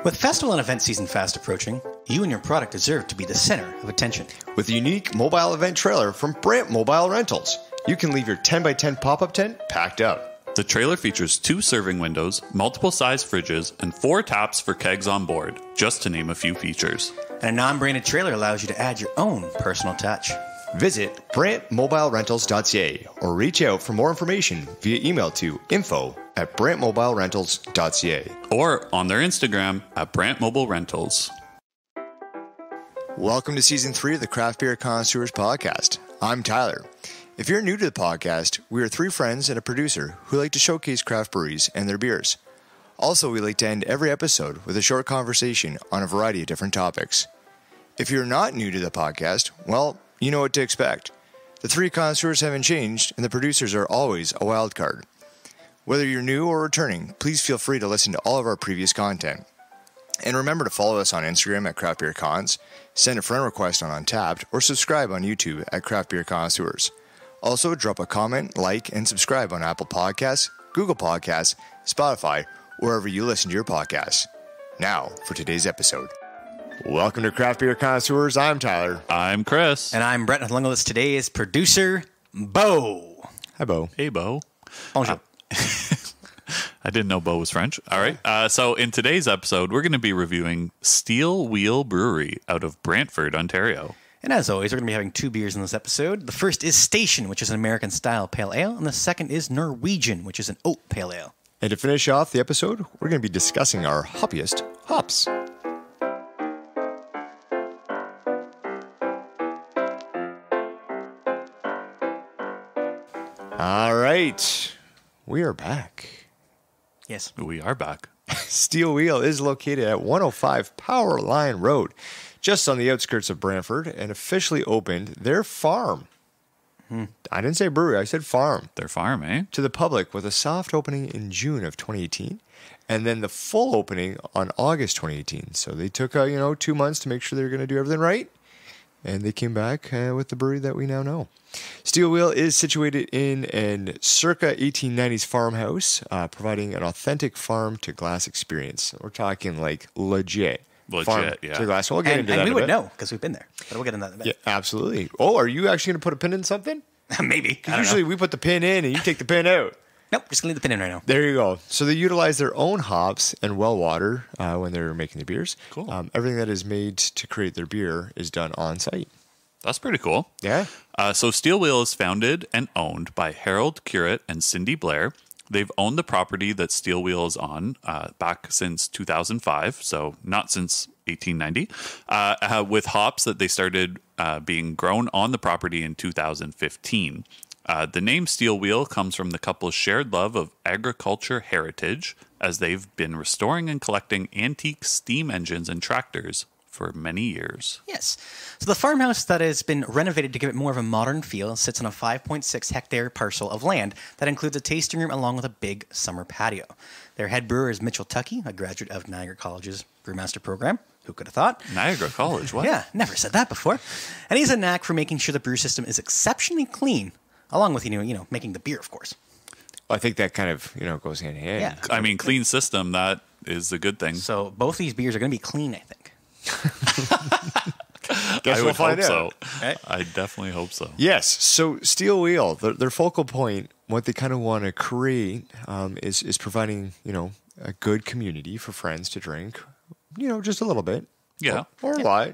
With festival and event season fast approaching, you and your product deserve to be the center of attention. With a unique mobile event trailer from Brant Mobile Rentals, you can leave your 10x10 pop-up tent packed up. The trailer features 2 serving windows, multiple size fridges, and 4 taps for kegs on board, just to name a few features. And a non-branded trailer allows you to add your own personal touch. Visit BrantMobileRentals.ca or reach out for more information via email to info@BrantMobileRentals.ca or on their Instagram at Brant Mobile Rentals. Welcome to Season 3 of the Craft Beer Connoisseurs podcast. I'm Tyler. If you're new to the podcast, we are 3 friends and a producer who like to showcase craft breweries and their beers. Also, we like to end every episode with a short conversation on a variety of different topics. If you're not new to the podcast, well, you know what to expect. The 3 connoisseurs haven't changed, and the producers are always a wild card. Whether you're new or returning, please feel free to listen to all of our previous content. And remember to follow us on Instagram at Craft Beer Cons, send a friend request on Untapped, or subscribe on YouTube at Craft Beer Connoisseurs. Also, drop a comment, like, and subscribe on Apple Podcasts, Google Podcasts, Spotify, wherever you listen to your podcasts. Now, for today's episode. Welcome to Craft Beer Connoisseurs. I'm Tyler. I'm Chris. And I'm Brent. Along with us today is producer Bo. Hi, Bo. Hey, Bo. Bonjour. I didn't know Bo was French. All right. So in today's episode, we're going to be reviewing Steel Wheel Brewery out of Brantford, Ontario. And as always, we're going to be having 2 beers in this episode. The first is Station, which is an American-style pale ale, and the second is Norwegian, which is an oat pale ale. And to finish off the episode, we're going to be discussing our hoppiest hops. All right, we are back. Yes. We are back. Steel Wheel is located at 105 Power Line Road, just on the outskirts of Brantford, and officially opened their farm. I didn't say brewery, I said farm. Their farm, eh? To the public with a soft opening in June of 2018, and then the full opening on August 2018. So they took 2 months to make sure they were going to do everything right, and they came back with the brewery that we now know. Steel Wheel is situated in an circa 1890s farmhouse, providing an authentic farm-to-glass experience. We're talking like legit. Farm yeah. to glass. We'll get into that. And we in a would bit. know because we've been there. But we'll get into that in a bit. Yeah, absolutely. Oh, are you actually going to put a pin in something? Maybe. I don't Usually know. we put the pin in and you take the pin out. Nope, just going to leave the pin in right now. There you go. So they utilize their own hops and well water when they're making the beers. Cool. Everything that is made to create their beer is done on site. That's pretty cool. Yeah. So Steel Wheel is founded and owned by Harold Curett and Cindy Blair. They've owned the property that Steel Wheel is on back since 2005, so not since 1890, with hops that they started being grown on the property in 2015. The name Steel Wheel comes from the couple's shared love of agriculture heritage, as they've been restoring and collecting antique steam engines and tractors for many years. Yes. So the farmhouse that has been renovated to give it more of a modern feel sits on a 5.6 hectare parcel of land that includes a tasting room along with a big summer patio. Their head brewer is Mitchell Tuckey, a graduate of Niagara College's Brewmaster program. Who could have thought? Niagara College, what? Yeah, never said that before. And he has a knack for making sure the brew system is exceptionally clean, along with, making the beer, of course. I think that kind of, goes hand in hand. Yeah. I mean, clean system, that is a good thing. So both these beers are going to be clean, I think. Guess I we'll would find hope out. so. Right? I definitely hope so. Yes. So Steel Wheel, their focal point, what they kind of want to create is providing, a good community for friends to drink, just a little bit. Yeah. Or a lot.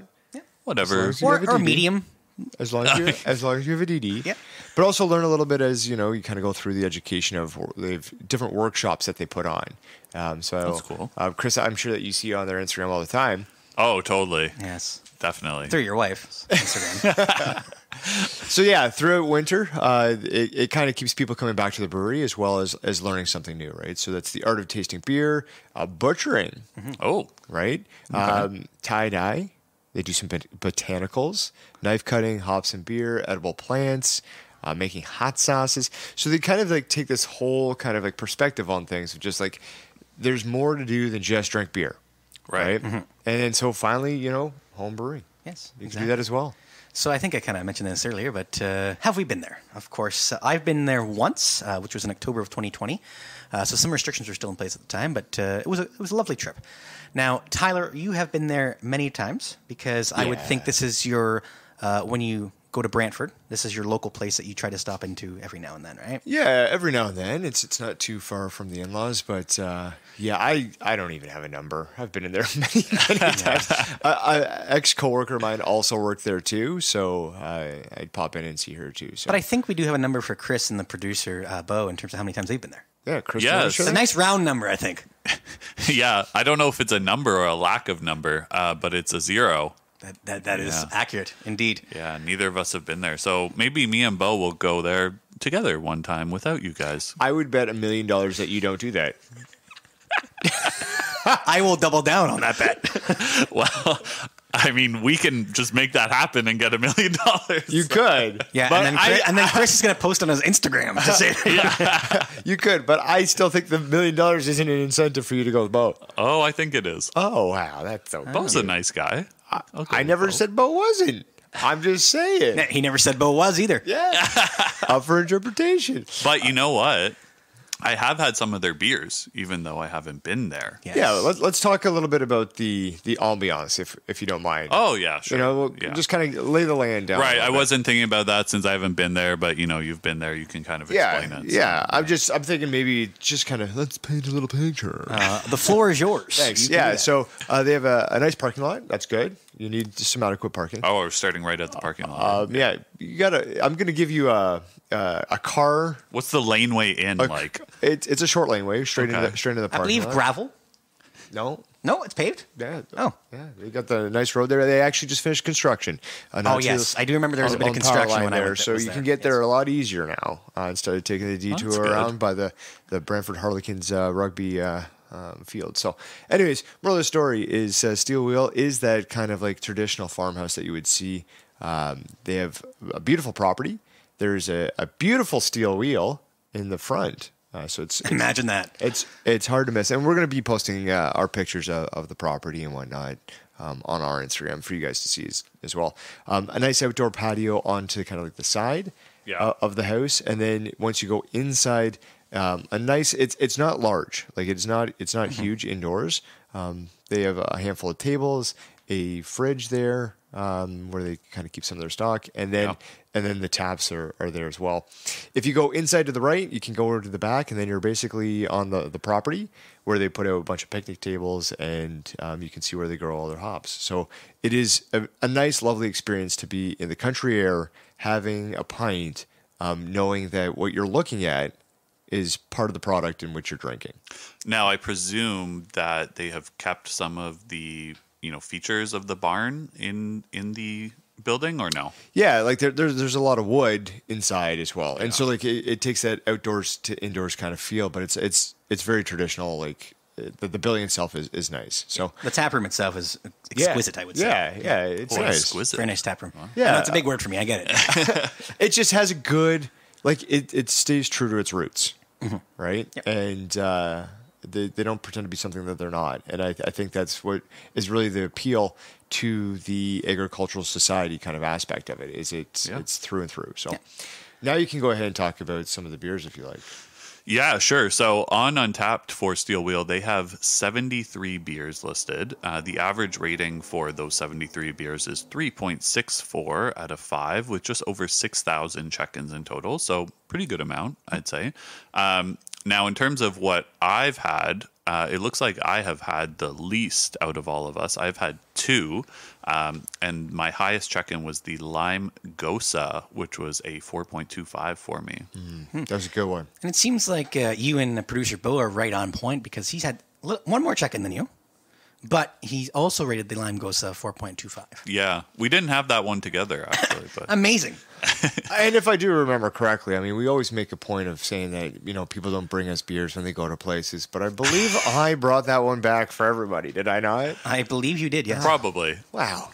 Whatever. As long as you have a Or DD. medium. As long as you have a DD. Yeah. But also learn a little bit as, you kind of go through the education of they have different workshops that they put on. So That's cool. Chris, I'm sure that you see on their Instagram all the time. Oh, totally. Yes. Definitely. Through your wife's Instagram. So yeah, throughout winter, it kind of keeps people coming back to the brewery as well as learning something new, right? So that's the art of tasting beer, butchering, Oh, right? Tie-dye. They do some botanicals, knife cutting, hops and beer, edible plants, making hot sauces. So they kind of take this whole kind of perspective on things of just there's more to do than just drink beer, right? Mm-hmm. And then so finally, home brewing. Yes. You can do that as well. So I think I kind of mentioned this earlier, but have we been there? Of course, I've been there once, which was in October of 2020. So some restrictions were still in place at the time, but it was a lovely trip. Now, Tyler, you have been there many times because I would think this is your when you go to Brantford, this is your local place that you try to stop into every now and then, right? Yeah, every now and then. It's not too far from the in-laws, but I don't even have a number. I've been in there many times. Ex-coworker of mine also worked there too, so I'd pop in and see her too. So. But I think we do have a number for Chris and the producer, Bo, in terms of how many times they've been there. Yeah, Chris. Yes. It's a nice round number, I think. Yeah, I don't know if it's a number or a lack of number, but it's a 0. That is accurate, indeed. Yeah, neither of us have been there. So maybe me and Bo will go there together one time without you guys. I would bet $1 million that you don't do that. I will double down on that bet. Well, I mean, we can just make that happen and get $1 million. You could. Yeah, and then Chris is going to post on his Instagram to say You could, but I still think the $1 million isn't an incentive for you to go with Bo. Oh, I think it is. Oh, wow. That's so Bo's a nice guy. I never said Bo wasn't. I'm just saying. He never said Bo was either. Yeah. Up for interpretation. But you know what? I have had some of their beers, even though I haven't been there. Yes. Yeah, let's talk a little bit about the ambiance, if you don't mind. Oh, yeah, sure. You know, we'll just kind of lay the land down. Right, I wasn't thinking about that since I haven't been there, but, you know, you've been there, you can kind of explain it. Yeah, I'm thinking maybe just kind of, let's paint a little picture. The floor is yours. Thanks. Yeah, so they have a nice parking lot. That's good. You need some adequate parking. Oh, we're starting right at the parking lot. Yeah, you gotta. I'm gonna give you a car. What's the laneway in like? It's a short laneway straight into the I parking believe lot. gravel. No, it's paved. yeah. Oh. Yeah. They got the nice road there. They actually just finished construction. Yes, I do remember there was a bit of on the power construction line when I there, went so you can get there a lot easier now instead of taking the detour around by the Brantford Harlequins rugby field. So, anyways, moral of the story is Steel Wheel is that kind of like traditional farmhouse that you would see. They have a beautiful property. There's a beautiful steel wheel in the front. So it's Imagine that. It's hard to miss, and we're going to be posting our pictures of the property and whatnot on our Instagram for you guys to see as well. A nice outdoor patio onto kind of like the side of the house, and then once you go inside, a nice. It's not large, like it's not huge indoors. They have a handful of tables, a fridge there where they kind of keep some of their stock, and then the taps are there as well. If you go inside to the right, you can go over to the back, and then you're basically on the property where they put out a bunch of picnic tables, and you can see where they grow all their hops. So it is a nice, lovely experience to be in the country air, having a pint, knowing that what you're looking at is part of the product in which you're drinking. Now, I presume that they have kept some of the features of the barn in the building, or no? Yeah, like there's a lot of wood inside as well, and so like it takes that outdoors to indoors kind of feel, but it's very traditional. Like the building itself is nice. So the tap room itself is exquisite. I would say. Yeah, it's nice. Exquisite. Very nice tap room. Yeah, that's a big word for me. I get it. It just has a good it stays true to its roots, right? Yep. And they don't pretend to be something that they're not. And I think that's what is really the appeal to the agricultural society kind of aspect of it, is it's through and through. So now you can go ahead and talk about some of the beers if you like. Yeah, sure. So on Untapped for Steel Wheel, they have 73 beers listed. The average rating for those 73 beers is 3.64 out of 5, with just over 6,000 check-ins in total. So pretty good amount, I'd say. Now, in terms of what I've had, it looks like I have had the least out of all of us. I've had 2, and my highest check-in was the Lime Gosa, which was a 4.25 for me. That was a good one. And it seems like you and producer Bo are right on point, because he's had one more check-in than you, but he also rated the Lime Gosa 4.25. Yeah, we didn't have that one together, actually. But Amazing. And if I do remember correctly, I mean, we always make a point of saying that, people don't bring us beers when they go to places, but I believe I brought that one back for everybody. Did I not? I believe you did, yes. Probably. Wow.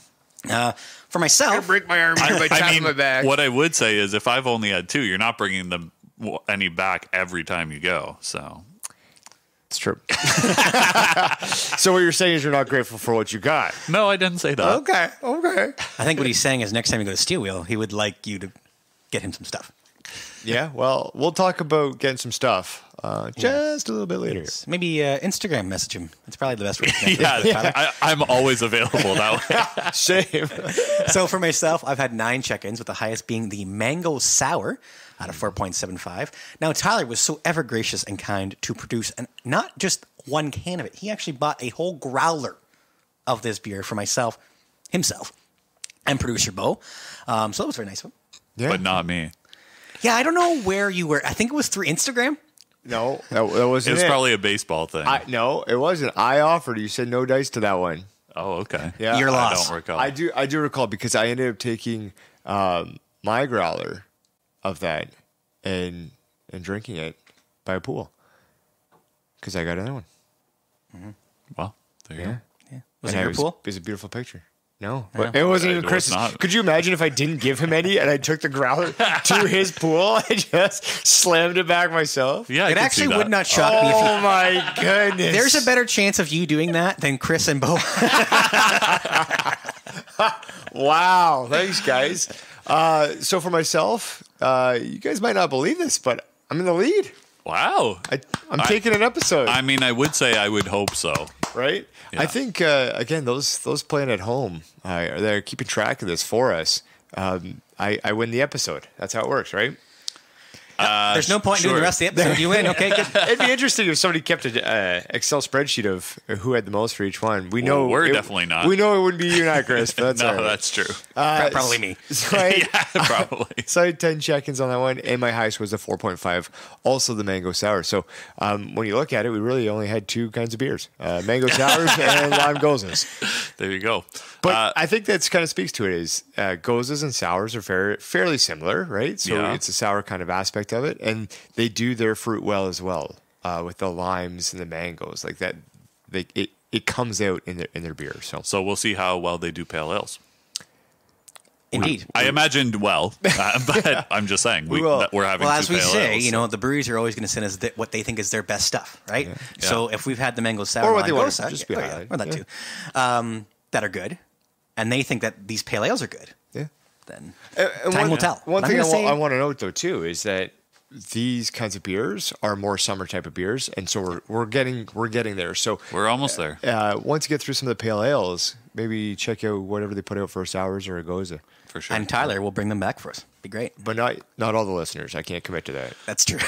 For myself, Break my arm by tapping my back. What I would say is, if I've only had 2, you're not bringing them any back every time you go. So It's true. So what you're saying is you're not grateful for what you got. No, I didn't say that. Okay. I think what he's saying is next time you go to Steel Wheel, he would like you to get him some stuff. Yeah, well, we'll talk about getting some stuff just a little bit later. Maybe Instagram message him. It's probably the best way to connect with Yeah, Tyler. I'm always available that way. Shame. So for myself, I've had 9 check-ins, with the highest being the Mango Sour out of 4.75. Now, Tyler was so ever gracious and kind to produce not just one can of it. He actually bought a whole growler of this beer for himself, and producer Bo. So that was very nice of him. Yeah. But not me. Yeah, I don't know where you were. I think it was through Instagram. No, that wasn't It was probably a baseball thing. No, it wasn't. I offered. You said no dice to that one. Oh, okay. Yeah. Your I loss. don't recall. I do recall because I ended up taking my growler of that and drinking it by a pool because I got another one. Well, there you go. Yeah. Was And it your pool? It was a beautiful picture. No, but it wasn't even It was Chris's. not. Could you imagine if I didn't give him any and I took the growler to his pool and just slammed it back myself? Yeah, I It could see actually that. would not shock me if Oh my goodness! there's a better chance of you doing that than Chris and Bo. Wow, thanks, guys. So for myself, you guys might not believe this, but I'm in the lead. Wow. I'm taking an episode, I mean, I would say I would hope so. right? Yeah. I think again, those playing at home, they're keeping track of this for us. I win the episode. That's how it works, right? There's no point in doing the rest of the episode. You win. Okay, good. It'd be interesting if somebody kept an Excel spreadsheet of who had the most for each one. We know we're definitely not. We know it wouldn't be you and I, Chris. But that's No, all right. that's true. Probably me. So I, Yeah, probably. so I had 10 check-ins on that one, and my highest was a 4.5, also the Mango Sour. So when you look at it, we really only had 2 kinds of beers, Mango Sours and Lime Gozas. There you go. But I think that's kind of speaks to it is Gozas and Sours are fairly similar, right? So Yeah. it's a sour kind of aspect of it, and they do their fruit well as well with the limes and the mangoes. Like that, it comes out in their beer. So we'll see how well they do pale ales. Indeed. I imagined but I'm just saying will. that we're having Well, two as we pale say, ales. the breweries are always going to send us what they think is their best stuff, right? So if we've had the Mango Sour Or what they Lime want Goza, to just be highlighted. or that too, that are good, and they think that these pale ales are good, Yeah. then And time will tell. One I'm thing gonna say- I want to note though too is that these kinds of beers are more summer type of beers, and so we're getting there. So We're almost there. once you get through some of the pale ales, maybe check out whatever they put out for sours or a goza. For sure. And Tyler will bring them back for us. Be great. But not all the listeners. I can't commit to that. That's true.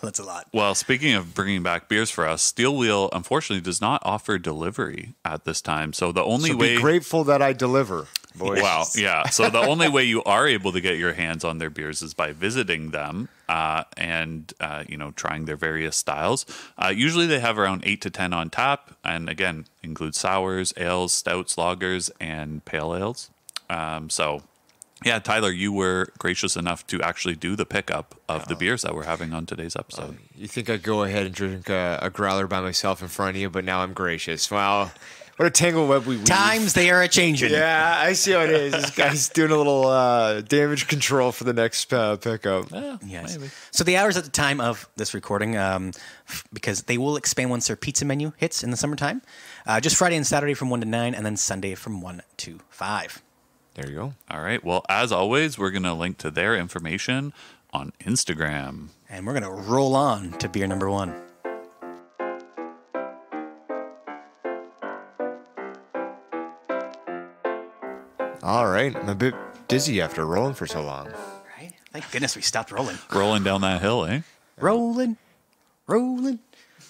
That's a lot. Well, speaking of bringing back beers for us, Steel Wheel unfortunately does not offer delivery at this time. So the only So way be grateful that I deliver, boys. Wow, yeah. So the only way you are able to get your hands on their beers is by visiting them and trying their various styles. Usually they have around 8 to 10 on tap, and again include sours, ales, stouts, lagers, and pale ales. Yeah, Tyler, you were gracious enough to actually do the pickup of the beers that we're having on today's episode. You think I'd go ahead and drink a growler by myself in front of you, but now I'm gracious. Wow. What a tangle web we weave. Times they are a changing. Yeah, I see how it is. This guy's doing a little damage control for the next pickup. Yes. Maybe. So the hours at the time of this recording, because they will expand once their pizza menu hits in the summertime, just Friday and Saturday from 1 to 9, and then Sunday from 1 to 5. There you go. All right. Well, as always, we're going to link to their information on Instagram. And we're going to roll on to beer number 1. All right. I'm a bit dizzy after rolling for so long. Right? Thank goodness we stopped rolling. Rolling down that hill, eh? Rolling, rolling,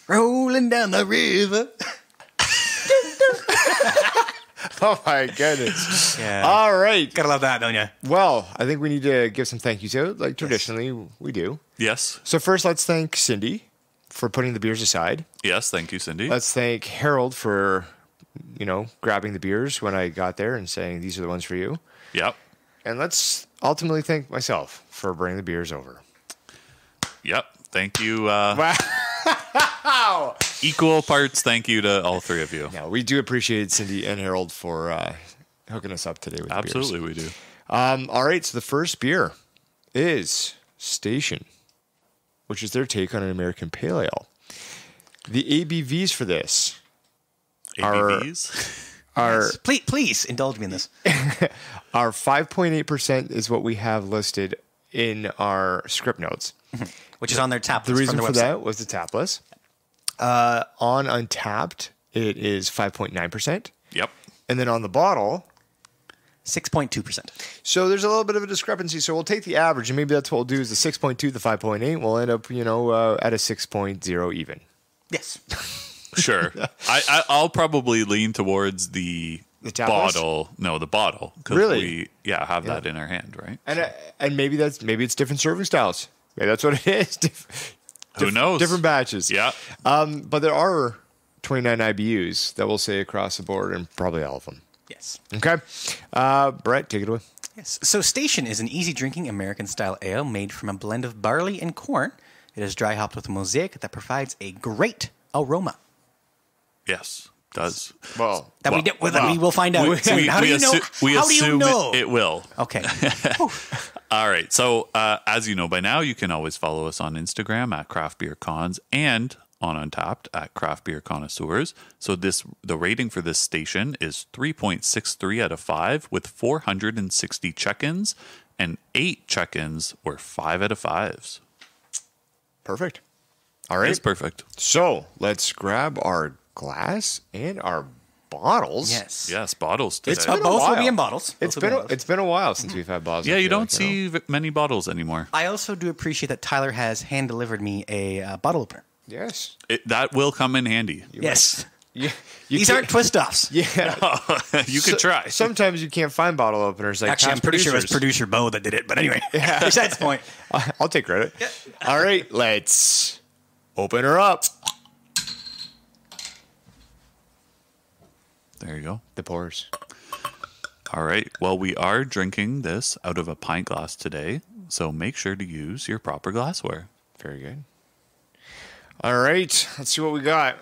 rolling down the river. Oh, my goodness. Yeah. All right. Gotta love that, don't you? Well, I think we need to give some thank yous out, like traditionally we do. Yes. So first, let's thank Cindy for putting the beers aside. Yes. Thank you, Cindy. Let's thank Harold for, grabbing the beers when I got there and saying, these are the ones for you. Yep. And let's ultimately thank myself for bringing the beers over. Yep. Thank you. Wow. Equal parts thank you to all three of you. Yeah, we do appreciate Cindy and Harold for hooking us up today with the beers. Absolutely, we do. All right, so the first beer is Station, which is their take on an American Pale Ale. The ABVs for this ABVs? are Please indulge me in this. Our 5.8% is what we have listed in our script notes. Which is on their tap The list reason from for their website. that was the tap list. On Untapped, it is 5.9%. Yep. And then on the bottle, 6.2%. so there's a little bit of a discrepancy. So we'll take the average, and maybe that's what we'll do is the 6.2, the 5.8. We'll end up, at a 6.0 even. Yes. Sure. I'll probably lean towards the tap bottle. No, the bottle. 'Cause Really? we have that in our hand, right? And maybe it's different serving styles. Maybe that's what it is. Who knows? Different batches. Yeah. But there are 29 IBUs that we'll say across the board, and probably all of them. Yes. Okay. Brett, take it away. Yes. So Station is an easy-drinking American-style ale made from a blend of barley and corn. It is dry hopped with a mosaic that provides a great aroma. Yes. Does. Well, That we will find out. How do you know? We How do you assume know? it will. Okay. All right. So, as you know by now, you can always follow us on Instagram at Craft Beer Cons and on Untapped at Craft Beer Connoisseurs. So, the rating for this station is 3.63 out of 5 with 460 check-ins, and 8 check-ins were 5 out of 5s. perfect. All right. It's perfect. So let's grab our glass and our bottles. Yes. Yes, bottles today. It's been a Both will while. be in bottles. It's Both will be in bottles. been a while since we've had bottles. yeah, I you feel don't like, see many bottles anymore. I also do appreciate that Tyler has hand delivered me a bottle opener. Yes. That will come in handy. Yes. You These can't- aren't twist offs. Yeah. You could try. Sometimes you can't find bottle openers. Like Actually, I'm past pretty sure it was producers. producer Bo that did it. But anyway, besides the point. I'll take credit. All right, let's open her up. There you go. The pours. All right. Well, we are drinking this out of a pint glass today, so make sure to use your proper glassware. Very good. All right, let's see what we got.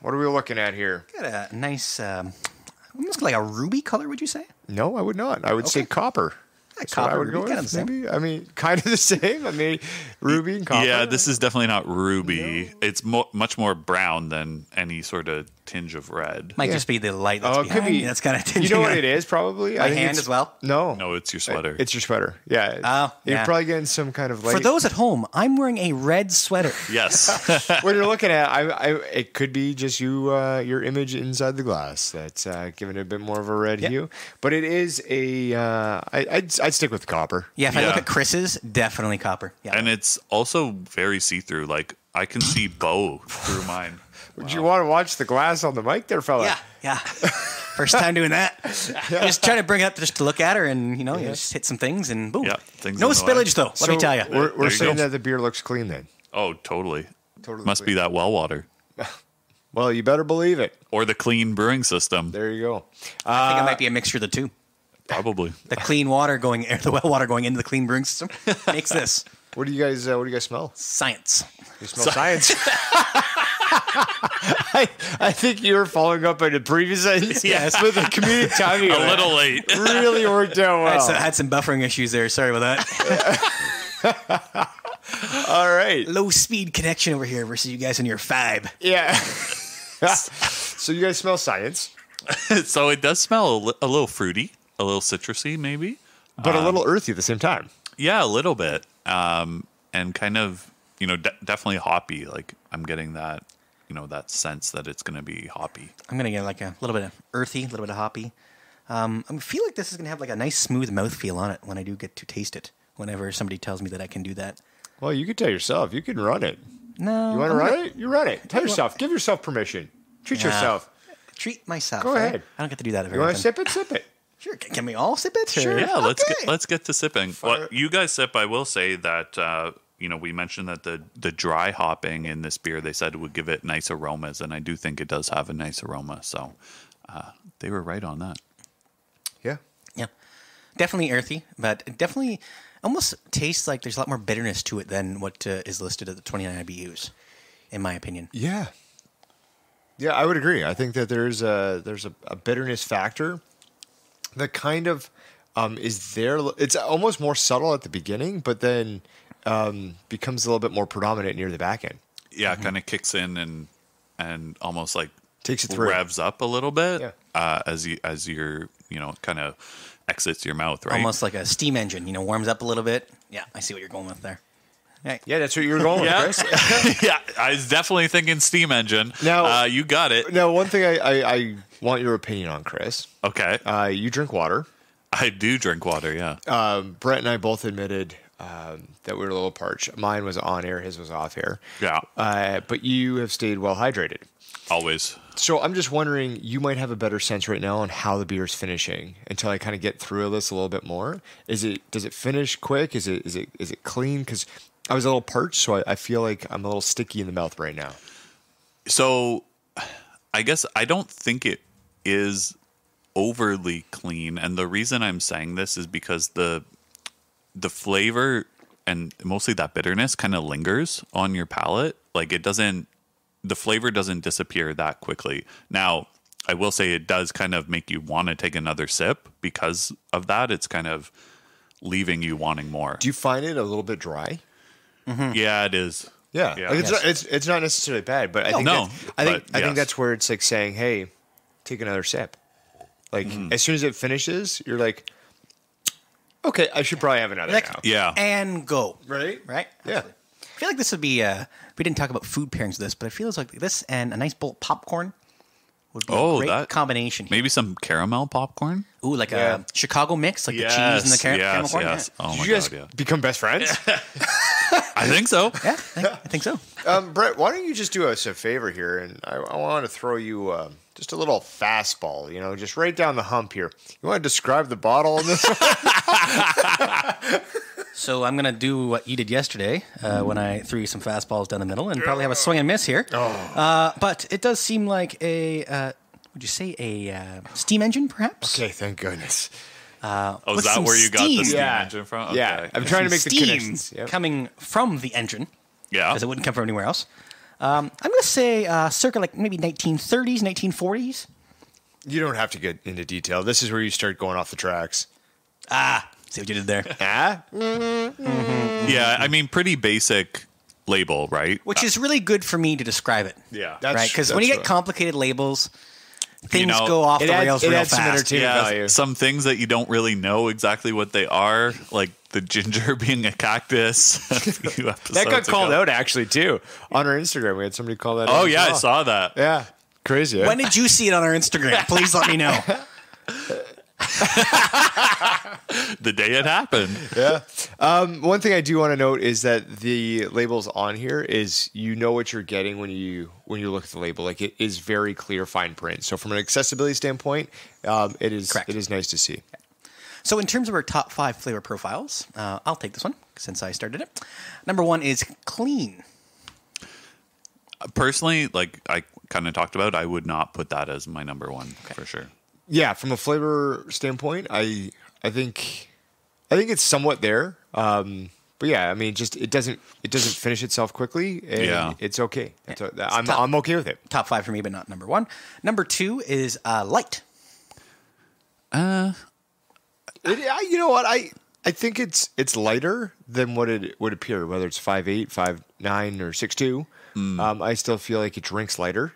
What are we looking at here? Got a nice, almost like a ruby color, would you say? No, I would not. I would say copper. That's what I copper, would go ruby, kind of with. the same. Maybe. I mean, kind of the same. I mean, ruby and copper. Yeah, this is definitely not ruby. It's much more brown than any sort of tinge of red. Might just be the light that's Oh, it could behind be. me. That's kind of You know what it is? Probably. My think hand it's- as well? No, No, it's your sweater. It's your sweater. Yeah. Oh, You're yeah. probably getting some kind of light. For those at home, I'm wearing a red sweater. Yes. What you're looking at, it could be just you, your image inside the glass that's giving it a bit more of a red hue. But it is I'd stick with copper. Yeah, if I look Yeah. at Chris's, definitely copper. Yeah. And it's also very see-through. Like, I can see Bo through mine. Would you want to watch the glass on the mic there, fella? Yeah. First time doing that. Just try to bring it up just to look at her and, you just hit some things and boom. Yeah, things no in the way. spillage, though. Let me tell you. We're There you saying go. that the beer looks clean then. Oh, totally. Totally Must be clean. that well water. Well, you better believe it. Or the clean brewing system. There you go. I think it might be a mixture of the two. Probably. The clean water the well water going into the clean brewing system makes this What do you guys smell? science. You smell science. I think you were following up on the previous sentence. Yes. With the comedic timing. A little late. Really worked out well. I had some buffering issues there. Sorry about that. All right. Low speed connection over here versus you guys on your 5. Yeah. So you guys smell science, So it does smell a little fruity, a little citrusy maybe. but a little earthy at the same time. Yeah, a little bit. And kind of, definitely hoppy. Like, I'm getting that, that sense that it's going to be hoppy. I'm going to get like a little bit of earthy, a little bit of hoppy. I feel like this is going to have like a nice smooth mouthfeel on it when I do get to taste it. Whenever somebody tells me that I can do that. Well, you could tell yourself. You can run it. No. You want to run it? You run it. Tell yourself. Give yourself permission. Treat yourself. Treat myself. Go right? ahead. I don't get to do that very You want to often. sip it? Sip it. Sure. Can we all sip it? Sure. Yeah, Okay. let's get to sipping. Well, you guys sip. I will say that we mentioned that the dry hopping in this beer, they said it would give it nice aromas, and I do think it does have a nice aroma. So they were right on that. Yeah. Yeah. Definitely earthy, but it definitely almost tastes like there's a lot more bitterness to it than what is listed at the 29 IBUs, in my opinion. Yeah. Yeah, I would agree. I think that there's a bitterness factor that kind of is there. It's almost more subtle at the beginning, but then becomes a little bit more predominant near the back end. Yeah, it kind of kicks in and and almost like Takes it through. revs up a little bit Yeah. as you're kind of exits your mouth, right? Almost like a steam engine, warms up a little bit. Yeah, I see what you're going with there. Right. Yeah, that's what you were going with, Chris. Yeah, I was definitely thinking steam engine. Now- you got it. Now, one thing I want your opinion on, Chris. Okay, You drink water. I do drink water. Yeah. Brett and I both admitted that we were a little parched. Mine was on air, his was off air. Yeah. But you have stayed well hydrated. Always. So I'm just wondering, you might have a better sense right now on how the beer is finishing until I kind of get through this a little bit more. Does it finish quick? Is it clean? Because I was a little parched, so I feel like I'm a little sticky in the mouth right now. So, I guess I don't think it is overly clean, and the reason I'm saying this is because the flavor and mostly that bitterness kind of lingers on your palate. Like the flavor doesn't disappear that quickly. Now, I will say it does kind of make you want to take another sip because of that. It's kind of leaving you wanting more. Do you find it a little bit dry? Yeah, it is. Yeah, Yeah. like it's not necessarily bad, but I think I think that's where it's like saying, "Hey, take another sip." Like as soon as it finishes, you're like, "Okay, I should probably have another Like- now." Yeah. And go. Right? Right? Yeah. Absolutely. I feel like this would be, we didn't talk about food pairings with this, but it feels like this and a nice bowl of popcorn would be a great combination. Maybe some caramel popcorn? Ooh, like Yeah. a Chicago mix, like the cheese and the caramel corn. Yes. Oh Did my you guys God, yeah. become best friends? I think so. Yeah, I think so. Brett, why don't you just do us a favor here? And I want to throw you just a little fastball, just right down the hump here. You want to describe the bottle in this one? So I'm going to do what you did yesterday when I threw you some fastballs down the middle and probably have a swing and miss here. But it does seem like a, would you say a steam engine, perhaps? Okay, thank goodness. Oh, is With that some where you got the steam. steam Yeah. engine from? Okay. Yeah, I'm trying to make the Steam connections. Yep. coming from the engine, Yeah. because it wouldn't come from anywhere else. I'm going to say circa like maybe 1930s, 1940s. You don't have to get into detail. This is where you start going off the tracks. See what you did there. Ah? Yeah, I mean, pretty basic label, right? Which is really good for me to describe it. Yeah. Right? Because when you get complicated labels, things know, go off the rails it real adds some fast. entertainment value. Some things that you don't really know exactly what they are, like the ginger being a cactus. That got called out actually too on our Instagram. We had somebody call that. Oh, out as yeah, I well. saw that. Yeah, crazy. Eh? When did you see it on our Instagram? Please let me know. The day it happened. Yeah. One thing I do want to note is that the labels on here is what you're getting when you look at the label. Like it is very clear, fine print. So from an accessibility standpoint, it is Correct. it is nice to see. So in terms of our top 5 flavor profiles, I'll take this one since I started it. Number 1 is clean. Personally, like I kind of talked about, I would not put that as my number one for sure. Yeah, from a flavor standpoint, I think it's somewhat there. But yeah, I mean, just it doesn't finish itself quickly, and Yeah. it's okay. I'm okay with it. Top 5 for me, but not number 1. Number 2 is light. You know what? I think it's lighter than what it would appear, whether it's 5.8, 5.9, or 6.2. I still feel like it drinks lighter.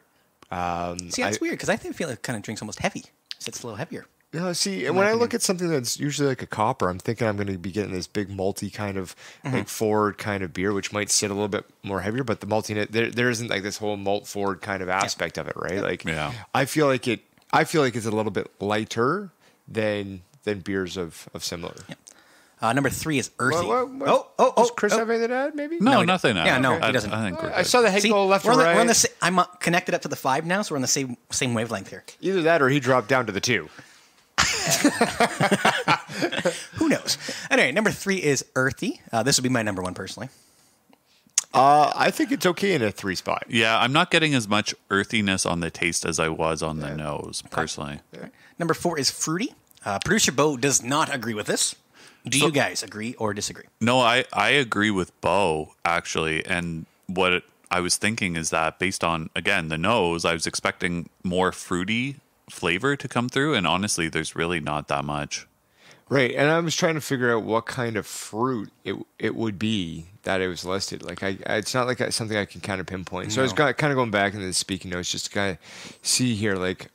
See, that's weird because I feel it kind of drinks almost heavy. So it's a little heavier. See, and when I look at something that's usually like a copper, I'm thinking I'm going to be getting this big malty kind of like forward kind of beer, which might sit a little bit more heavier, but the maltiness there isn't like this whole malt forward kind of aspect of it, right? Like, Yeah. I feel like it's a little bit lighter than beers of similar. Number 3 is earthy. Does Chris have anything to add? Maybe No, nothing. Yeah, no, he doesn't. I think we're I good. saw the head See, go left we're and on the, right. we're on the I'm connected up to the 5 now, so we're on the same wavelength here. Either that or he dropped down to the 2. Who knows? Anyway, number 3 is earthy. This would be my number 1 personally. I think it's okay in a 3 spot. Yeah, I'm not getting as much earthiness on the taste as I was on the nose, personally. Number 4 is fruity. Producer Bo does not agree with this. Do you guys agree or disagree? No, I agree with Bo, actually. And what I was thinking is that based on, again, the nose, I was expecting more fruity flavor to come through. And honestly, there's really not that much. Right, and I was trying to figure out what kind of fruit it would be that it was listed. Like, it's not like something I can kind of pinpoint. So I was kind of going back into the speaking notes just to kind of see here, like,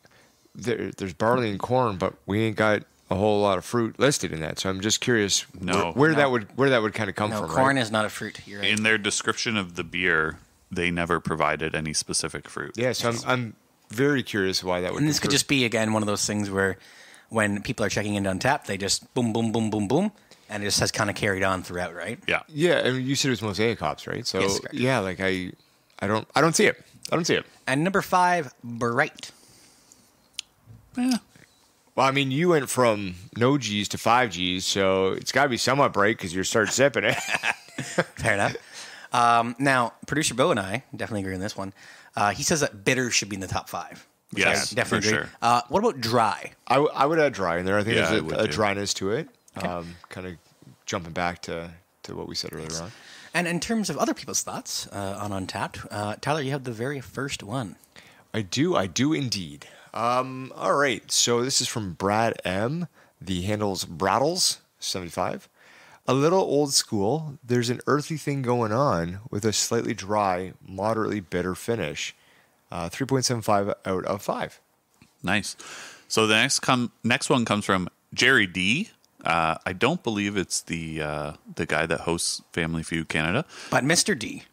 there's barley and corn, but we ain't got a whole lot of fruit listed in that. So I'm just curious where that would kind of come from. Corn right? is not a fruit. You're right. In their description of the beer, they never provided any specific fruit. Yeah, so I'm very curious why that would. And this could just be again one of those things where when people are checking into Untapped, they just boom, boom, boom, boom, boom, and it just has kind of carried on throughout, right? Yeah. Yeah, and you said it was mosaic hops, right? So Yes, correct. yeah, like I don't see it. I don't see it. And number 5, Bright. Yeah. Well, I mean, you went from no G's to 5 G's, so it's got to be somewhat bright because you start sipping it. Fair enough. Now, producer Bo and I definitely agree on this one. He says that bitter should be in the top 5. Which Yes, I definitely for agree. sure. What about dry? I would add dry in there. I think Yeah, I there's would a too. dryness to it. Kind of jumping back to what we said earlier on. And in terms of other people's thoughts on Untapped, Tyler, you have the very first one. I do indeed. All right, so this is from Brad M. The handle's Brattles 75. A little old school. There's an earthy thing going on with a slightly dry, moderately bitter finish. 3.75 out of 5. Nice. So the next one comes from Jerry D. I don't believe it's the guy that hosts Family Feud Canada. But Mr. D.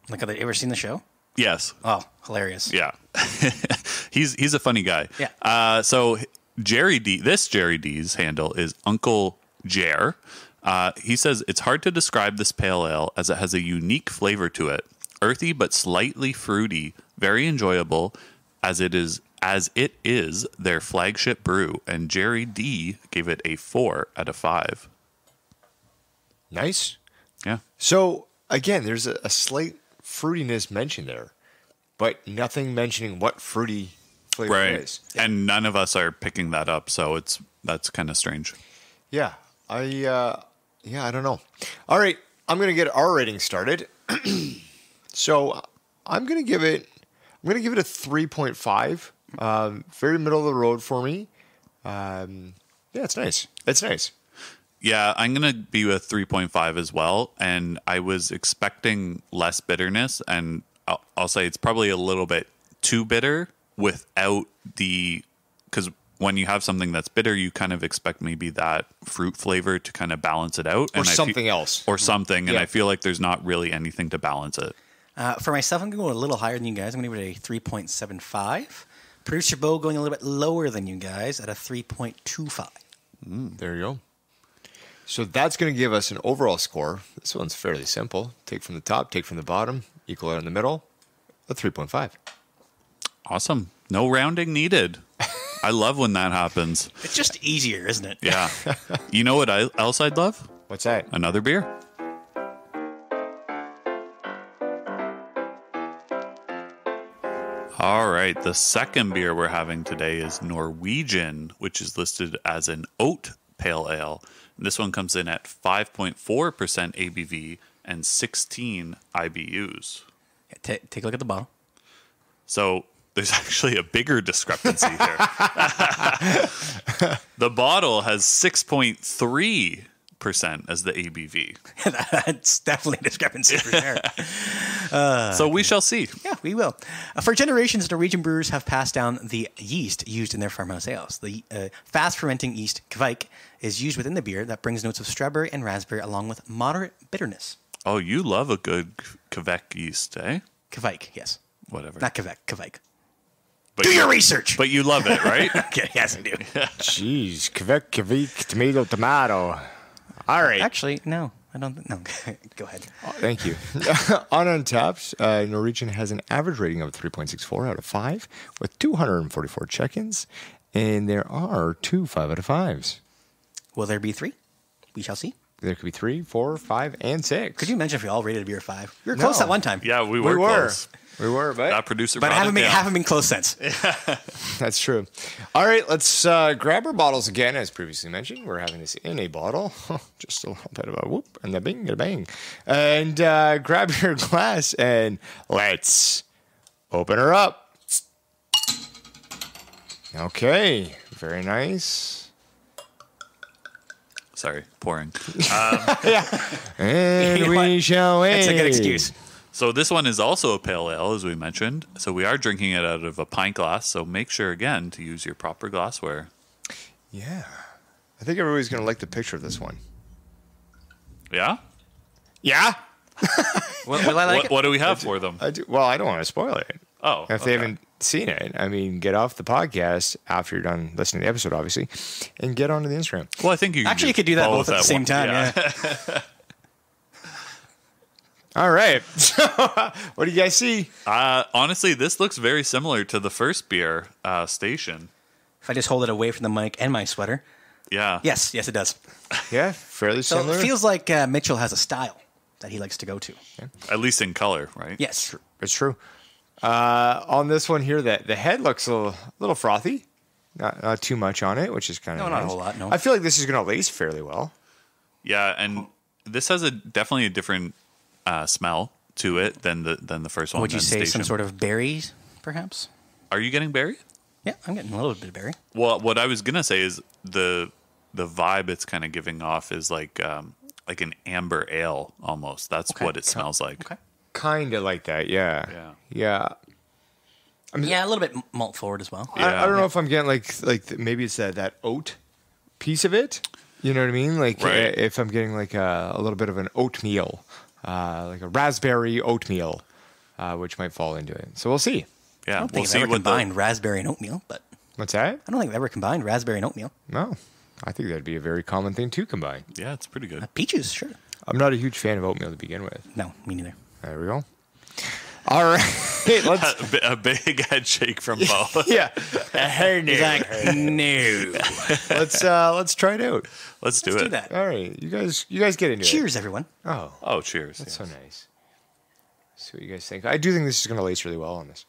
Like, have you ever seen the show? Yes. Oh, hilarious. Yeah. He's a funny guy. Yeah. So Jerry D's handle is Uncle Jer. He says it's hard to describe this pale ale as it has a unique flavor to it. Earthy but slightly fruity, very enjoyable as it is their flagship brew, and Jerry D gave it a 4 out of 5. Nice. Yeah. So, again, there's a slight fruitiness mentioned there, but nothing mentioning what fruity flavor it is. And none of us are picking that up, so that's kind of strange. Yeah. I don't know. All right, I'm going to get our rating started. So, I'm going to give it a 3.5. Very middle of the road for me. Yeah, it's nice. It's nice. Yeah, I'm going to be with 3.5 as well. And I was expecting less bitterness. And I'll say it's probably a little bit too bitter without because when you have something that's bitter, you kind of expect maybe that fruit flavor to kind of balance it out. Or something else. Or something. And Yeah. I feel like there's not really anything to balance it. For myself, I'm going to go a little higher than you guys. I'm going to give it a 3.75. Producer Bo going a little bit lower than you guys at a 3.25. There you go. So that's going to give us an overall score. This one's fairly simple. Take from the top, take from the bottom, equal out in the middle, a 3.5. Awesome. No rounding needed. I love when that happens. It's just easier, isn't it? Yeah. You know what else I'd love? What's that? Another beer. All right. The second beer we're having today is Norwegian, which is listed as an oat pale ale. And this one comes in at 5.4% ABV and 16 IBUs. Take a look at the bottle. So there's actually a bigger discrepancy here. The bottle has 6.3% as the ABV. That's definitely a discrepancy for sure. So we shall see. Yeah, we will. For generations, Norwegian brewers have passed down the yeast used in their farmhouse ales. The fast-fermenting yeast, kvike, is used within the beer that brings notes of strawberry and raspberry along with moderate bitterness. Oh, you love a good Quebec yeast, eh? Kvike, yes. Whatever. Not Quebec, kvike. But Do your research! But you love it, right? Okay, yes, I do. Jeez, Quebec, tomato. All right. Actually, no. I don't. No, go ahead. Thank you. On Untapped, Norwegian has an average rating of 3.64 out of 5 with 244 check-ins, and there are 2 5 out of 5s. Will there be 3? We shall see. There could be 3, 4, 5, and 6. Could you imagine if we all rated a beer 5? We were close at one time. Yeah, we were close. We were, but That producer But brought it down. haven't been close since. that's true. All right, let's grab our bottles again. As previously mentioned, we're having this in a bottle. Just a little bit of a whoop and a bing and a bang. And grab your glass and let's open her up. Okay, very nice. Sorry, pouring. And You know we what? shall wait. That's a good excuse. So this one is also a pale ale, as we mentioned. So we are drinking it out of a pint glass. So make sure, again, to use your proper glassware. Yeah. I think everybody's going to like the picture of this one. Yeah? Yeah? Will I like it? What do we have for them? I do. Well, I don't want to spoil it. Oh, If they haven't seen it, I mean, get off the podcast after you're done listening to the episode, obviously, and get onto the Instagram. Well, I think you Actually, you could do that both at the same time. Yeah. All right. So, what do you guys see? Honestly, this looks very similar to the first beer station. If I just hold it away from the mic and my sweater. Yeah. Yes, it does. Yeah, fairly So similar. it feels like Mitchell has a style that he likes to go to. At least in color, right? Yes. It's true. On this one here, the head looks a little frothy. Not too much on it, which is kind of No, nice. not a whole lot, no. I feel like this is going to lace fairly well. Yeah, and this has definitely a different smell to it than the first one. Would you than say some Station. sort of berries, perhaps? Are you getting berry? Yeah, I'm getting a little bit of berry. Well, what I was gonna say is the vibe it's kind of giving off is like an amber ale almost. That's Okay. what it smells like. Okay. Kind of like that, yeah. Yeah. Yeah. Yeah, a little bit malt forward as well. Yeah. I don't know if I'm getting maybe it's that oat piece of it. You know what I mean? Like Right. if I'm getting like a little bit of an oatmeal, like a raspberry oatmeal, which might fall into it. So we'll see. Yeah, I don't think we'll see I've ever what combined raspberry and oatmeal, but What's that? I don't think I've ever combined raspberry and oatmeal. No. I think that'd be a very common thing to combine. Yeah, it's pretty good. Peaches, sure. I'm not a huge fan of oatmeal to begin with. No, me neither. There we go. All right. Let's A big head shake from Bo. yeah. He's like, no. Let's try it out. Let's do Let's it. do that. All right. You guys get into it. Cheers, everyone. Oh, Oh, cheers. that's Yeah. so nice. See what you guys think. I do think this is going to lace really well on this.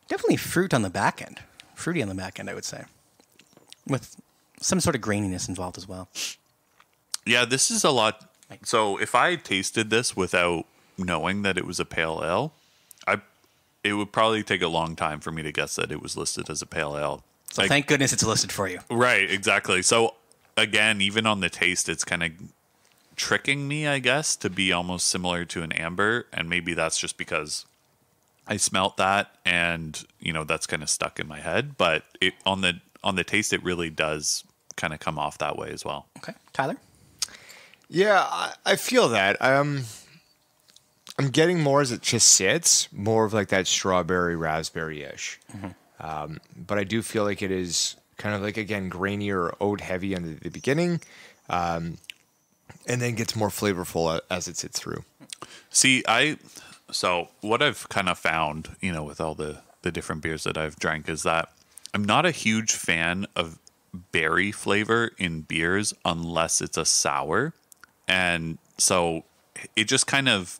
Definitely fruit on the back end. Fruity on the back end, I would say. With some sort of graininess involved as well. Yeah, this is a lot. So if I tasted this without knowing that it was a pale ale, it would probably take a long time for me to guess that it was listed as a pale ale. So thank goodness it's listed for you. Right, exactly. So again, even on the taste, it's kind of tricking me, I guess, to be almost similar to an amber, and maybe that's just because I smelt that, and that's kind of stuck in my head. But on the taste, it really does kind of come off that way as well. Okay. Tyler? Yeah, I feel that. I'm getting more as it just sits, more of like that strawberry raspberry-ish. Mm-hmm. But I do feel like it is kind of like, again, grainier oat heavy on the beginning, and then gets more flavorful as it sits through. See, so what I've kind of found, with all the different beers that I've drank is that I'm not a huge fan of berry flavor in beers unless it's a sour. And so it just kind of,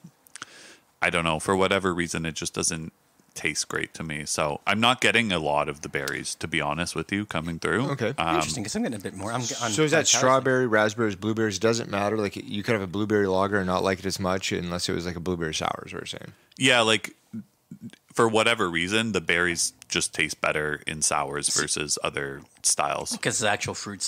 I don't know, for whatever reason, it just doesn't taste great to me. So I'm not getting a lot of the berries, to be honest with you, coming through. Okay. Interesting, because I'm getting a bit more. So is that strawberry, raspberries, blueberries? Doesn't matter. Like you could have a blueberry lager and not like it as much unless it was like a blueberry sour, is what you're saying. Yeah, like for whatever reason, the berries just taste better in sours versus other styles. Because the actual fruit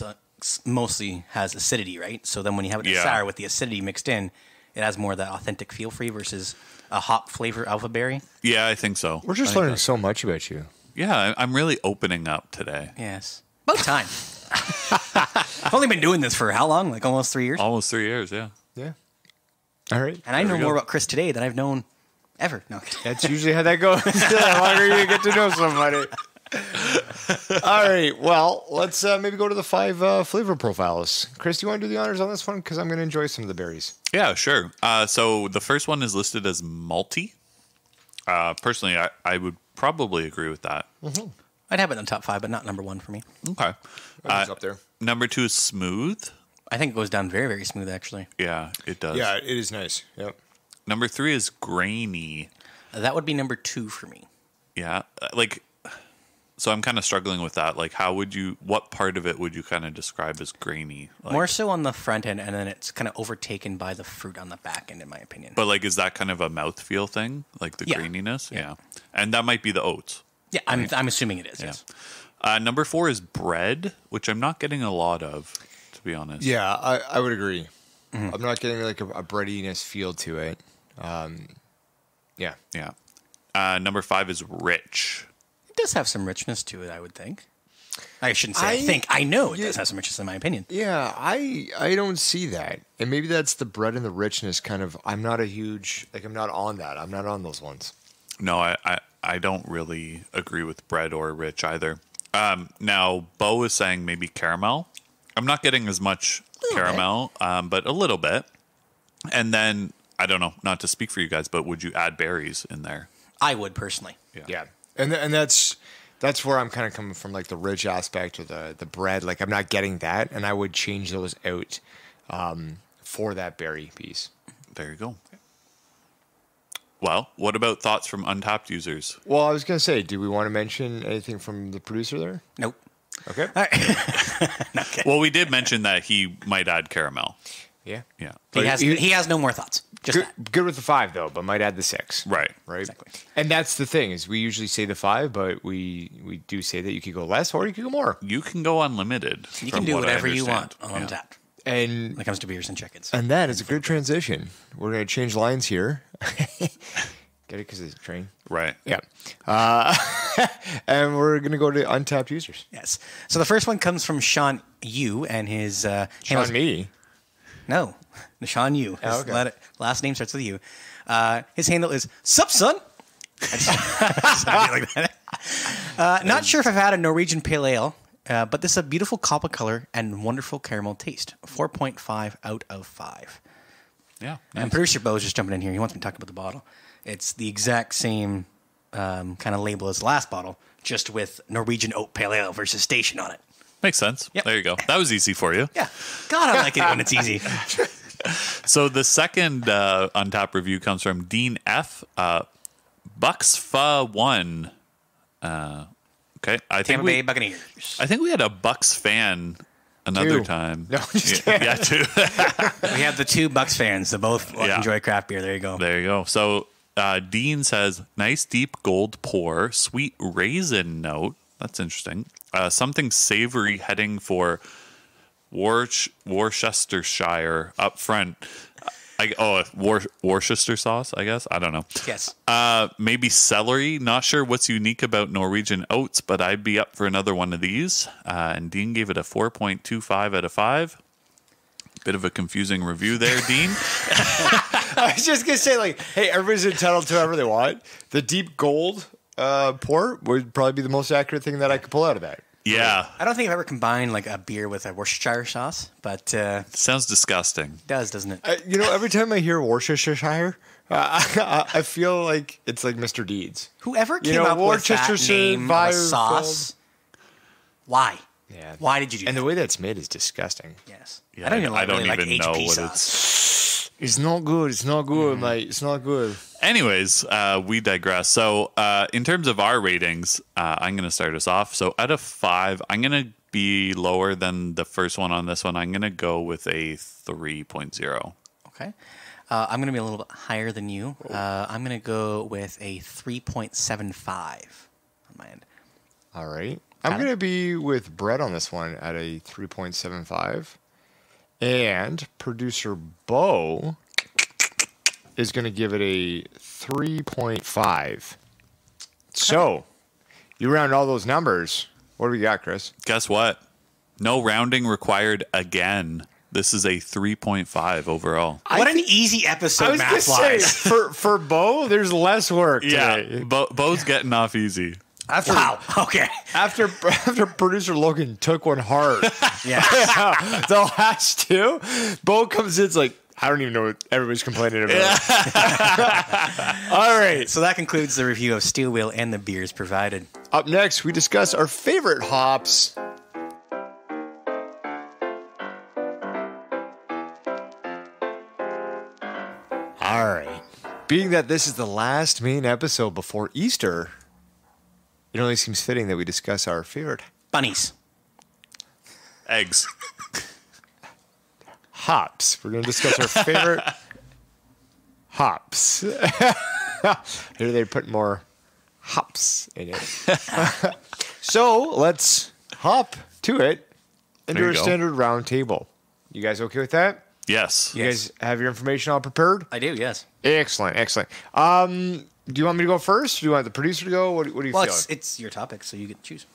mostly has acidity, right? So then when you have it in Yeah. sour with the acidity mixed in, it has more of that authentic feel for you versus a hop flavor alpha berry. Yeah, I think so. We're just learning so much about you. Yeah, I'm really opening up today. Yes. About time. I've only been doing this for how long? Like almost 3 years? Almost 3 years, yeah. Yeah. All right. And I know There we more go. about Chris today than I've known ever. No. That's usually how that goes. The longer you get to know somebody. All right. Well, let's maybe go to the 5 flavor profiles. Chris, do you want to do the honors on this one? Because I'm going to enjoy some of the berries. Yeah, sure. So the first one is listed as malty. Personally, I would probably agree with that. I'd have it in the top 5, but not number 1 for me. Okay. It's up there. Number 2 is smooth. I think it goes down very, very smooth, actually. Yeah, it does. Yeah, it is nice. Yep. Number 3 is grainy. That would be number 2 for me. Yeah. So I'm kind of struggling with that. Like, what part of it would you kind of describe as grainy? Like, More so on the front end, and then it's kind of overtaken by the fruit on the back end, in my opinion. But is that kind of a mouthfeel thing? Like the Yeah. graininess? Yeah. And that might be the oats. Yeah, I'm assuming it is, Yeah. yes. Number 4 is bread, which I'm not getting a lot of, to be honest. Yeah, I would agree. Mm-hmm. I'm not getting like a breadiness feel to it. Yeah. Number 5 is rich. It does have some richness to it, I would think. I shouldn't say I think. I know it does have some richness, in my opinion. Yeah, I don't see that. And maybe that's the bread and the richness kind of. I'm not on that. I'm not on those ones. No, I don't really agree with bread or rich either. Now, Bo is saying maybe caramel. I'm not getting as much caramel, but a little bit. And then, I don't know, not to speak for you guys, but would you add berries in there? I would, personally. Yeah. And that's where I'm kind of coming from, like the rich aspect or the bread. Like, I'm not getting that, and I would change those out for that berry piece. There you go. Well, what about thoughts from Untapped users? Well, I was going to say, do we want to mention anything from the producer there? Nope. Okay. All right. Okay. Well, we did mention that he might add caramel. Yeah. Yeah. He has no more thoughts. Just good with the 5, though, but might add the 6. Right. Exactly. And that's the thing, is we usually say the 5, but we do say that you could go less or you could go more. You can go unlimited. You can do whatever you want on Untapped. And when it comes to beers and chickens. And that is a good transition. We're going to change lines here. Get it? Because it's a train. Right. Yeah. And we're going to go to Untapped users. Yes. So the first one comes from Sean Yu and his... Sean Me? No. Sean Yu. His last name starts with U. His handle is Sup, son? Like that. Not sure if I've had a Norwegian Pale Ale, but this is a beautiful copper color and wonderful caramel taste. 4.5 out of 5. Yeah. Nice. And producer Bo is just jumping in here. He wants me to talk about the bottle. It's the exact same kind of label as the last bottle, just with Norwegian Oat Pale Ale versus Station on it. Makes sense. Yep. There you go. That was easy for you. Yeah. God, I like it when it's easy. So the second Untapped review comes from Dean F. Bucks Fa 1. Okay. Tampa Bay Buccaneers. I think we had a Bucks fan another 2. time. No, just kidding. Yeah, 2. We have the 2 Bucks fans that both enjoy craft beer. There you go. There you go. So Dean says, nice deep gold pour, sweet raisin note. That's interesting. Something savory heading for Worcestershire up front. Worcester sauce, I guess. I don't know. Yes. Maybe celery. Not sure what's unique about Norwegian oats, but I'd be up for another one of these. And Dean gave it a 4.25 out of 5. Bit of a confusing review there, Dean. I was just going to say, like, hey, everybody's entitled to whatever they want. The deep gold pour would probably be the most accurate thing that I could pull out of that. Yeah. I don't think I've ever combined like a beer with a Worcestershire sauce, but sounds disgusting. It does, doesn't it? Every time I hear Worcestershire, I feel like it's like Mr. Deeds. Whoever came up with that name of a sauce, why? Yeah. Why did you do that? And the way that's made is disgusting. Yes. Yeah, I don't even like know HP what sauce. It's not good. It's not good, mate. It's not good. Anyways, we digress. So in terms of our ratings, I'm going to start us off. So out of 5, I'm going to be lower than the first one on this one. I'm going to go with a 3.0. Okay. I'm going to be a little bit higher than you. I'm going to go with a 3.75 on my end. All right. I'm going to be with Brett on this one at a 3.75. And producer Bo is going to give it a 3.5. So, you round all those numbers. What do we got, Chris? Guess what? No rounding required again. This is a 3.5 overall. What an easy episode math-wise. For Bo, there's less work today. Bo's getting off easy. Wow. Okay. After producer Logan took one hard. Yeah. The last 2, Bo comes in, it's like, I don't even know what everybody's complaining about. All right. So that concludes the review of Steel Wheel and the beers provided. Up next, we discuss our favorite hops. All right. Being that this is the last main episode before Easter, it only seems fitting that we discuss our favorite Bunnies. Eggs. Hops. We're going to discuss our favorite hops. Here they put more hops in it. So let's hop to it and There do you a go. standard round table. You guys okay with that? Yes. You guys have your information all prepared? I do, yes. Excellent. Do you want me to go first? Do you want the producer to go? What do you Well, feel? it's your topic, so you get to choose.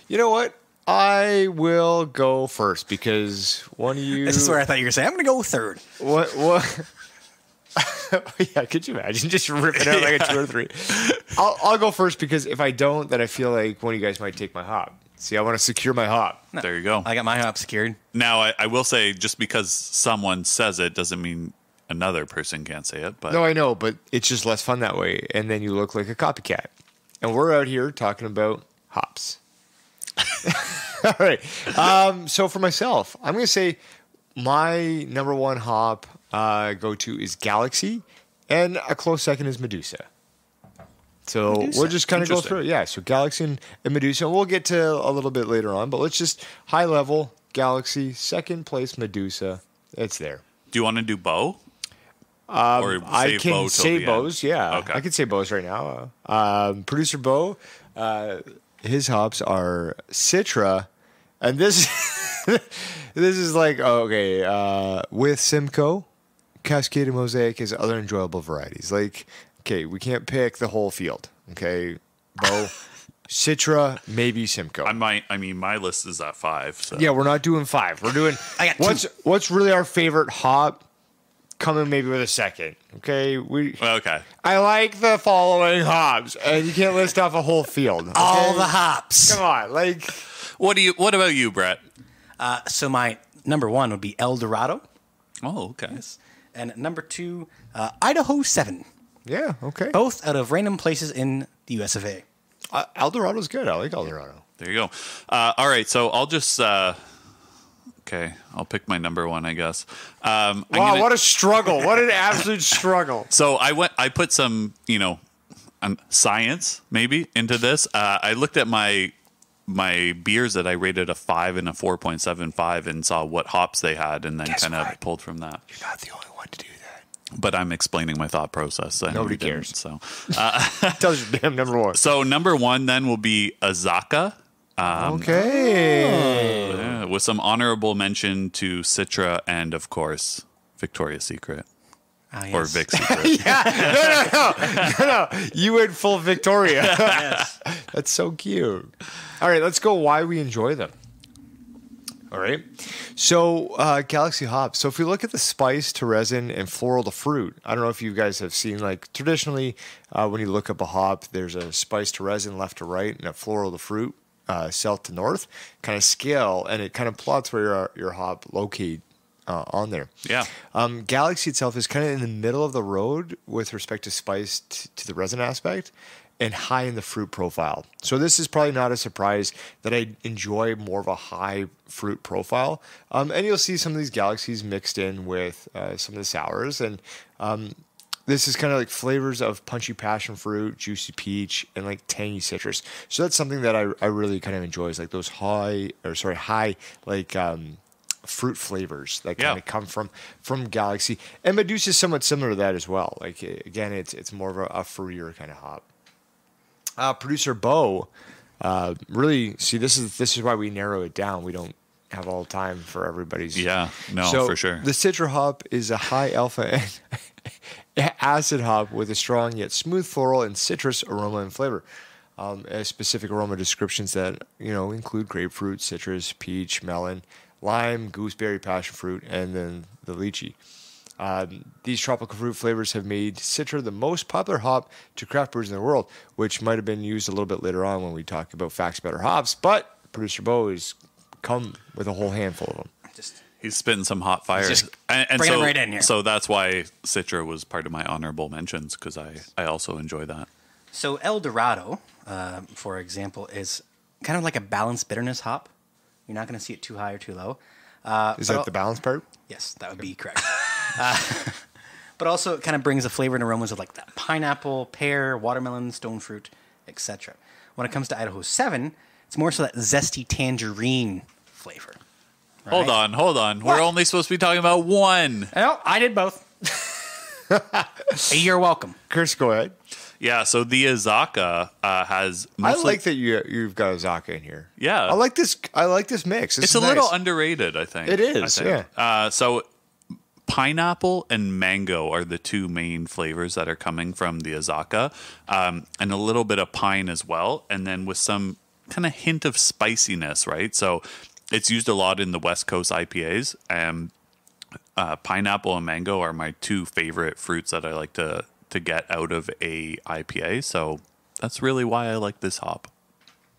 You know what? I will go first because one of you. This is where I thought you were saying, I'm going to go third. What? Yeah, could you imagine just ripping out like a 2 or 3? I'll go first because if I don't, then I feel like one of you guys might take my hop. See, I want to secure my hop. There you go. I got my hop secured. Now, I will say, just because someone says it doesn't mean another person can't say it. But No, I know, but it's just less fun that way, and then you look like a copycat. And we're out here talking about hops. All right. So for myself, I'm going to say my number one hop go-to is Galaxy, and a close second is Medusa. So Medusa. we'll just kind of go Interesting. through it. Yeah, so Galaxy and Medusa. And we'll get to a little bit later on, but let's just high level Galaxy, second place Medusa. It's there. do you want to do bow? Or I save can bow till say the bows, end? yeah. Okay. I can say bows right now. Producer Bo, his hops are Citra, and this this is like with Simcoe, Cascade and Mosaic is other enjoyable varieties. Like, okay, we can't pick the whole field. Okay, Bo, Citra, maybe Simcoe. My list is at 5. So. Yeah, we're not doing 5. We're doing I got what's really our favorite hop. Coming maybe with a second. Okay, Okay. I like the following hops, and you can't list off a whole field. Okay? All the hops. Come on, like What about you, Brett? So my number 1 would be El Dorado. Oh, okay. And number 2, Idaho 7. yeah, okay. Both out of random places in the US of A. Eldorado's good. I like Eldorado. There you go. All right, so I'll just okay. I'll pick my number 1, I guess. Wow, what a struggle! What an absolute struggle! So I put some, science maybe into this. I looked at my beers that I rated a 5 and a 4.75 and saw what hops they had, and then kind of what? pulled from that. You're not the only one to do that. But I'm explaining my thought process. I know Nobody you didn't, cares. So, Tells you damn number 1. so number 1 then will be Azaka. Okay. Yeah, with some honorable mention to Citra and, of course, Victoria's Secret. Ah, Or yes. Vic's Secret. No. You went full Victoria. Yes. That's so cute. All right, let's go why we enjoy them. All right. So, Galaxy hops. So, if you look at the spice to resin and floral to fruit, I don't know if you guys have seen, like, traditionally, when you look up a hop, there's a spice to resin left to right and a floral to fruit south to north kind of scale, and it kind of plots where your hop located on there. Yeah. Galaxy itself is kind of in the middle of the road with respect to spice to the resin aspect and high in the fruit profile. So this is probably not a surprise that I enjoy more of a high fruit profile. And you'll see some of these Galaxies mixed in with some of the sours. And this is kind of like flavors of punchy passion fruit, juicy peach, and like tangy citrus. So that's something that I really kind of enjoy is like those high like fruit flavors that kind of come from Galaxy. And Medusa is somewhat similar to that as well. Like again, it's more of a fruitier kind of hop. Producer Bo, really see this is why we narrow it down. We don't have all the time for everybody's. Yeah, no, So for sure. The Citra hop is a high alpha acid hop with a strong yet smooth floral and citrus aroma and flavor. Specific aroma descriptions that include grapefruit, citrus, peach, melon, lime, gooseberry, passion fruit, and then the lychee. These tropical fruit flavors have made Citra the most popular hop to craft brewers in the world, which might have been used a little bit later on when we talk about facts about our hops. But Producer Bo has come with a whole handful of them. He's spitting some hot fire. Just and bring so, it right in here. So that's why Citra was part of my honorable mentions, because I also enjoy that. So El Dorado, for example, is kind of like a balanced bitterness hop. You're not going to see it too high or too low. Is that the balance part? Yes, that would be correct. But also it kind of brings the flavor and aromas of like that pineapple, pear, watermelon, stone fruit, etc. When it comes to Idaho 7, it's more so that zesty tangerine flavor. Hold on. We're only supposed to be talking about one. Well, I did both. You're welcome. Chris, go ahead. Yeah, so the Azacca has mostly... I like that you've got Azacca in here. Yeah. I like this mix. It's a little underrated, I think. It is, yeah. So pineapple and mango are the two main flavors that are coming from the Azacca, and a little bit of pine as well, and then with some kind of hint of spiciness, right? So it's used a lot in the West Coast IPAs, and pineapple and mango are my two favorite fruits that I like to get out of a IPA. So that's really why I like this hop.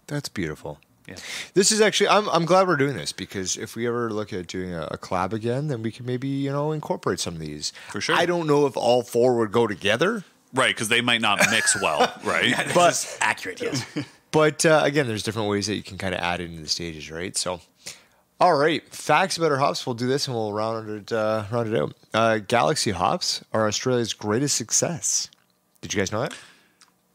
That's beautiful. Yeah. This is actually, I'm glad we're doing this, because if we ever look at doing a collab again, then we can maybe, incorporate some of these. For sure. I don't know if all four would go together. Right, because they might not mix well, right? Yeah, But- this is accurate, yes. But again, there's different ways that you can kind of add it into the stages, right? So, all right, facts about our hops. We'll do this and we'll round it out. Galaxy hops are Australia's greatest success. Did you guys know that?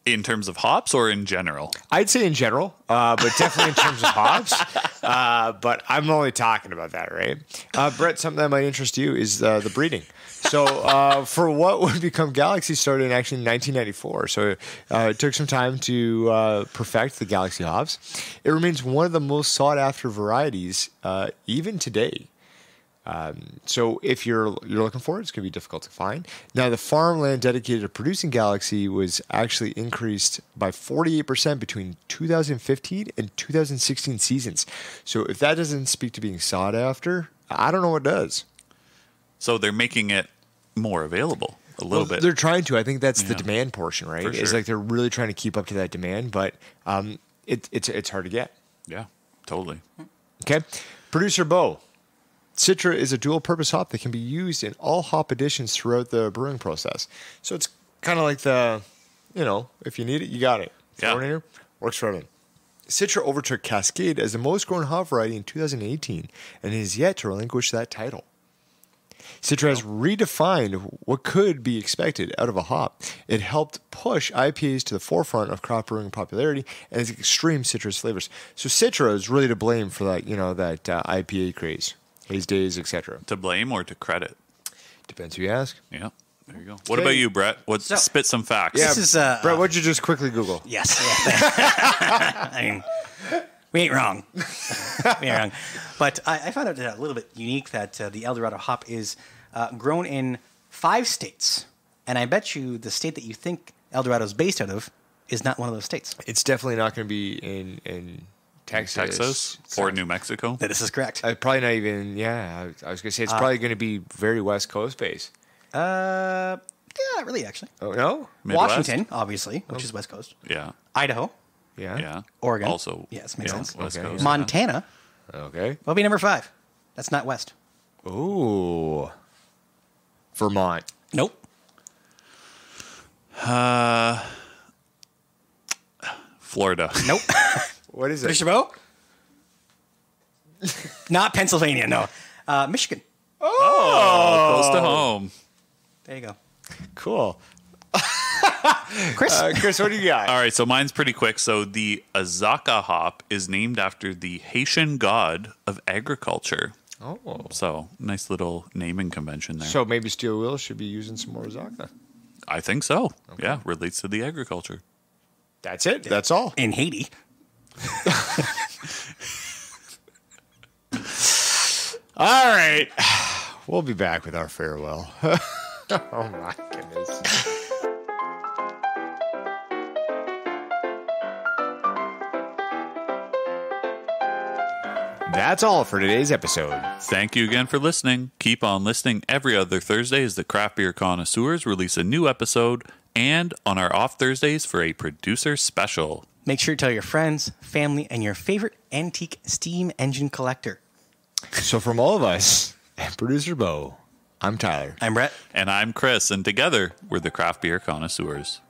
In terms of hops or in general? I'd say in general, but definitely in terms of hops. But I'm only talking about that, right? Brett, something that might interest you is the breeding. So for what would become Galaxy started in actually 1994. So it took some time to perfect the Galaxy hops. It remains one of the most sought after varieties even today. So if you're looking for it, it's going to be difficult to find. Now, the farmland dedicated to producing Galaxy was actually increased by 48% between 2015 and 2016 seasons. So if that doesn't speak to being sought after, I don't know what does. So they're making it more available a little bit. They're trying to. I think that's the demand portion, right? For sure. It's like they're really trying to keep up to that demand, but it's hard to get. Yeah, totally. Okay. Producer Bo. Citra is a dual-purpose hop that can be used in all hop additions throughout the brewing process. So it's kind of like if you need it, you got it. Yeah. Throw it in here, works for everything. Citra overtook Cascade as the most grown hop variety in 2018 and is yet to relinquish that title. Citra has redefined what could be expected out of a hop. It helped push IPAs to the forefront of craft brewing popularity and its extreme citrus flavors. So Citra is really to blame for that, that IPA craze. These days, etc. To blame or to credit? Depends who you ask. Yeah, there you go. What about you, Brett? Spit some facts. This is Brett, what'd you just quickly Google? Yes. I mean, we ain't wrong. But I found it a little bit unique that the Eldorado hop is grown in 5 states. And I bet you the state that you think Eldorado is based out of is not one of those states. It's definitely not going to be in Texas or New Mexico. This is correct. Probably not even, I was going to say it's probably going to be very West Coast based. Yeah, not really, actually. Oh, no? Midwest? Washington, obviously, which is West Coast. Yeah. Idaho. Yeah? Yeah. Oregon. Also. Yes, makes sense. West Okay, Coast. Montana Okay. will be number 5. That's not West. Ooh. Vermont. Nope. Florida. Nope. What is it? Producer Bo? Not Pennsylvania, no. Michigan. Oh, close to home. There you go. Cool. Chris? Chris, what do you got? All right, so mine's pretty quick. So the Azacca hop is named after the Haitian god of agriculture. Oh. So nice little naming convention there. So maybe Steel Wheel should be using some more Azacca. I think so. Okay. Yeah, relates to the agriculture. That's it. That's all. In Haiti. All right. We'll be back with our farewell. Oh, my goodness. That's all for today's episode. Thank you again for listening. Keep on listening every other Thursday as the Craft Beer Connoisseurs release a new episode, and on our off Thursdays for a producer special. Make sure to tell your friends, family, and your favorite antique steam engine collector. So from all of us and producer Bo, I'm Tyler. I'm Brett. And I'm Chris, and together we're the Craft Beer Connoisseurs.